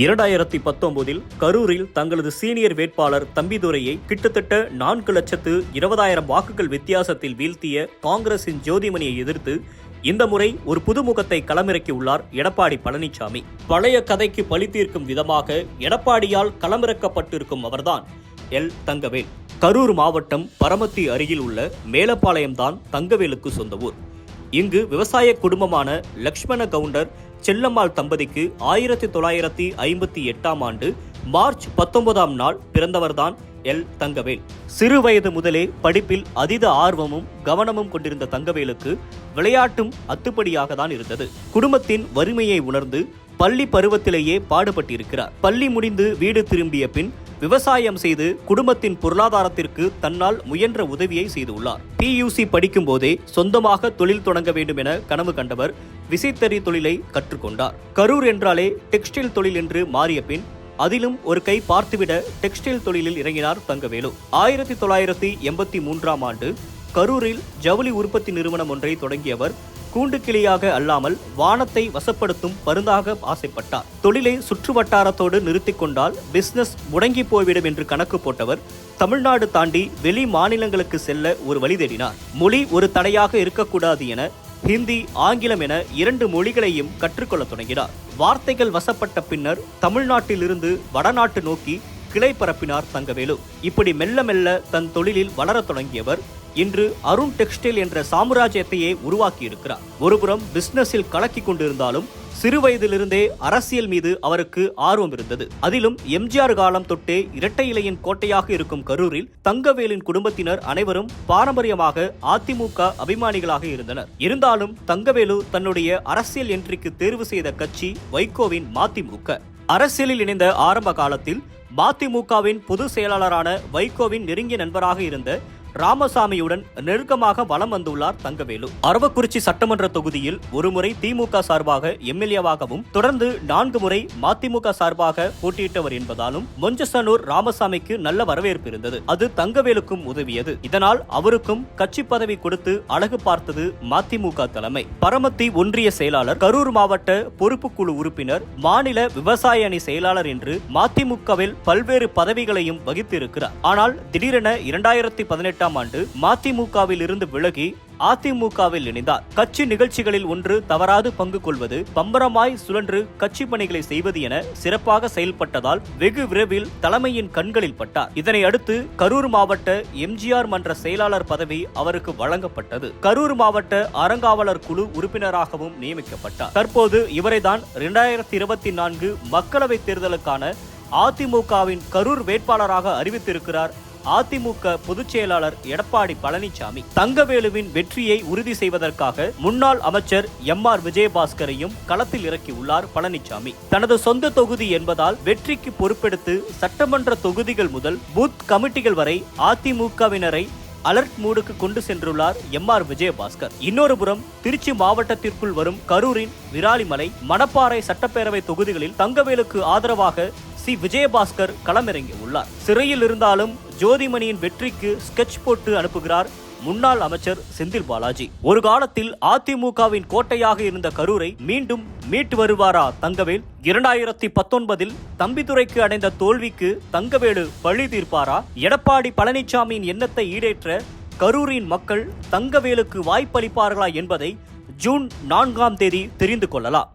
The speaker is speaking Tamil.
2019 கரூரில் தங்களது சீனியர் வேட்பாளர் தம்பிதுரையை கிட்டத்தட்ட 4,20,000 வாக்குகள் வித்தியாசத்தில் வீழ்த்திய காங்கிரசின் ஜோதிமணியை எதிர்த்து இந்த முறை ஒரு புதுமுகத்தை களமிறக்கியுள்ளார் எடப்பாடி பழனிசாமி. பழைய கதைக்கு பழி தீர்க்கும் விதமாக எடப்பாடியால் களமிறக்கப்பட்டிருக்கும் அவர்தான் எல். தங்கவேல். கரூர் மாவட்டம் பரமத்தி அருகில் உள்ள மேலப்பாளையம்தான் தங்கவேலுக்கு சொந்த ஊர். இங்கு விவசாய குடும்பமான லக்ஷ்மண கவுண்டர் செல்லம்மாள் தம்பதிக்கு 1958ஆம் ஆண்டு மார்ச் 19ஆம் நாள் பிறந்தவர்தான் எல். தங்கவேல். சிறு வயது முதலே படிப்பில் அதீத ஆர்வமும் கவனமும் கொண்டிருந்த தங்கவேலுக்கு விளையாட்டும் அத்துப்படியாக தான் இருந்தது. குடும்பத்தின் வறுமையை உணர்ந்து பள்ளி பருவத்திலேயே பாடுபட்டிருக்கிறார். பள்ளி முடிந்து வீடு திரும்பிய பின் விவசாயம் செய்து குடும்பத்தின் பொருளாதாரத்திற்கு தன்னால் முயன்ற உதவியை செய்துள்ளார். PUC படிக்கும் போதே சொந்தமாக தொழில் தொடங்க வேண்டும் என கனவு கண்டவர் விசைத்தறி தொழிலை கற்றுக்கொண்டார். கரூர் என்றாலே டெக்ஸ்டைல் தொழில் என்று மாறிய பின் அதிலும் ஒரு கை பார்த்துவிட டெக்ஸ்டைல் தொழிலில் இறங்கினார் தங்கவேலு. 1983ஆம் ஆண்டு கரூரில் ஜவுளி உற்பத்தி நிறுவனம் ஒன்றை தொடங்கியவர் கூண்டு கிளியாக அல்லாமல் வானத்தை வசப்படுத்தும் பருந்தாக ஆசைப்பட்டார். தொழிலை சுற்று வட்டாரத்தோடு நிறுத்திக் கொண்டால் பிசினஸ் முடங்கி போய்விடும் என்று கணக்கு போட்டவர் தமிழ்நாடு தாண்டி வெளி மாநிலங்களுக்கு செல்ல ஒரு வழி தேடினார். மொழி ஒரு தடையாக இருக்கக்கூடாது என ஹிந்தி, ஆங்கிலம் என 2 மொழிகளையும் கற்றுக்கொள்ள தொடங்கினார். வார்த்தைகள் வசப்பட்ட பின்னர் தமிழ்நாட்டிலிருந்து வடநாட்டு நோக்கி கிளை பரப்பினார் தங்கவேலு. இப்படி மெல்ல மெல்ல தன் தொழிலில் வளரத் தொடங்கியவர் இன்று அருண் டெக்ஸ்டைல் என்ற சாம்ராஜ்யத்தையே உருவாக்கியிருக்கிறார். ஒருபுறம் பிசினஸில் கலக்கி கொண்டிருந்தாலும் சிறு வயதிலிருந்தே அரசியல் மீது அவருக்கு ஆர்வம் இருந்தது. அதிலும் எம்ஜிஆர் காலம் தொட்டே இரட்டை இலையின் கோட்டையாக இருக்கும் கரூரில் தங்கவேலின் குடும்பத்தினர் அனைவரும் பாரம்பரியமாக அதிமுக அபிமானிகளாக இருந்தனர். இருந்தாலும் தங்கவேலு தன்னுடைய அரசியல் என்ட்ரிக்கு தேர்வு செய்த கட்சி வைகோவின் மதிமுக. அரசியலில் இணைந்த ஆரம்ப காலத்தில் மதிமுகவின் பொதுச் செயலாளரான வைகோவின் நெருங்கிய நண்பராக இருந்த ராமசாமியுடன் நெருக்கமாக வலம் வந்துள்ளார் தங்கவேலு. அரவக்குறிச்சி சட்டமன்ற தொகுதியில் ஒருமுறை திமுக சார்பாக எம்எல்ஏவாகவும் தொடர்ந்து 4 முறை மதிமுக சார்பாக போட்டியிட்டவர் என்பதாலும் மொஞ்சசனூர் ராமசாமிக்கு நல்ல வரவேற்பு இருந்தது. அது தங்கவேலுக்கும் உதவியது. இதனால் அவருக்கும் கட்சி பதவி கொடுத்து அழகு பார்த்தது மதிமுக தலைமை. பரமத்தி ஒன்றிய செயலாளர், கரூர் மாவட்ட பொறுப்புக்குழு உறுப்பினர், மாநில விவசாய அணி செயலாளர் என்று மதிமுகவில் பல்வேறு பதவிகளையும் வகித்திருக்கிறார். ஆனால் திடீரென 2018ஆம் ஆண்டு மதிமுகவில் இருந்து விலகி அதிமுகவில் இணைந்தார். கட்சி நிகழ்ச்சிகளில் ஒன்று தவறாது பங்கு கொள்வது, பம்பரமாய் சுழன்று கட்சி பணிகளை செய்வது என சிறப்பாக செயல்பட்டதால் வெகு விரைவில் தலைமையின் கண்களில் பட்டார். இதனை அடுத்து கரூர் மாவட்ட எம்ஜிஆர் மன்ற செயலாளர் பதவி அவருக்கு வழங்கப்பட்டது. கரூர் மாவட்ட அறங்காவலர் குழு உறுப்பினராகவும் நியமிக்கப்பட்டார். தற்போது இவரைதான் 2024 மக்களவை தேர்தலுக்கான அதிமுகவின் கரூர் வேட்பாளராக அறிவித்திருக்கிறார் அதிமுக பொதுச் செயலாளர் எடப்பாடி பழனிசாமி. தங்கவேலுவின் வெற்றியை உறுதி செய்வதற்காக முன்னாள் அமைச்சர் MR விஜயபாஸ்கரையும் களத்தில் இறக்கியுள்ளார் பழனிசாமி. தனது சொந்த தொகுதி என்பதால் வெற்றிக்கு பொறுப்பெடுத்து சட்டமன்ற தொகுதிகள் முதல் பூத் கமிட்டிகள் வரை அதிமுகவினரை அலர்ட் மூடுக்கு கொண்டு சென்றுள்ளார் MR விஜயபாஸ்கர். இன்னொரு புறம் திருச்சி மாவட்டத்திற்குள் வரும் கரூரின் விராலிமலை, மணப்பாறை சட்டப்பேரவை தொகுதிகளில் தங்கவேலுக்கு ஆதரவாக விஜயபாஸ்கர் களமிறங்கி உள்ளார். சிறையில் இருந்தாலும் ஜோதிமணியின் வெற்றிக்கு ஸ்கெட்ச் போட்டு அனுப்புகிறார் முன்னாள் அமைச்சர் செந்தில் பாலாஜி. ஒரு காலத்தில் அதிமுகவின் கோட்டையாக இருந்த கரூரை மீண்டும் மீட்டு வருவாரா தங்கவேல்? 2019 தம்பிதுரைக்கு அடைந்த தோல்விக்கு தங்கவேலு பழி தீர்ப்பாரா? எடப்பாடி பழனிசாமியின் எண்ணத்தை ஈடேற்ற கரூரின் மக்கள் தங்கவேலுக்கு வாய்ப்பளிப்பார்களா என்பதை ஜூன் 4ஆம் தேதி தெரிந்து கொள்ளலாம்.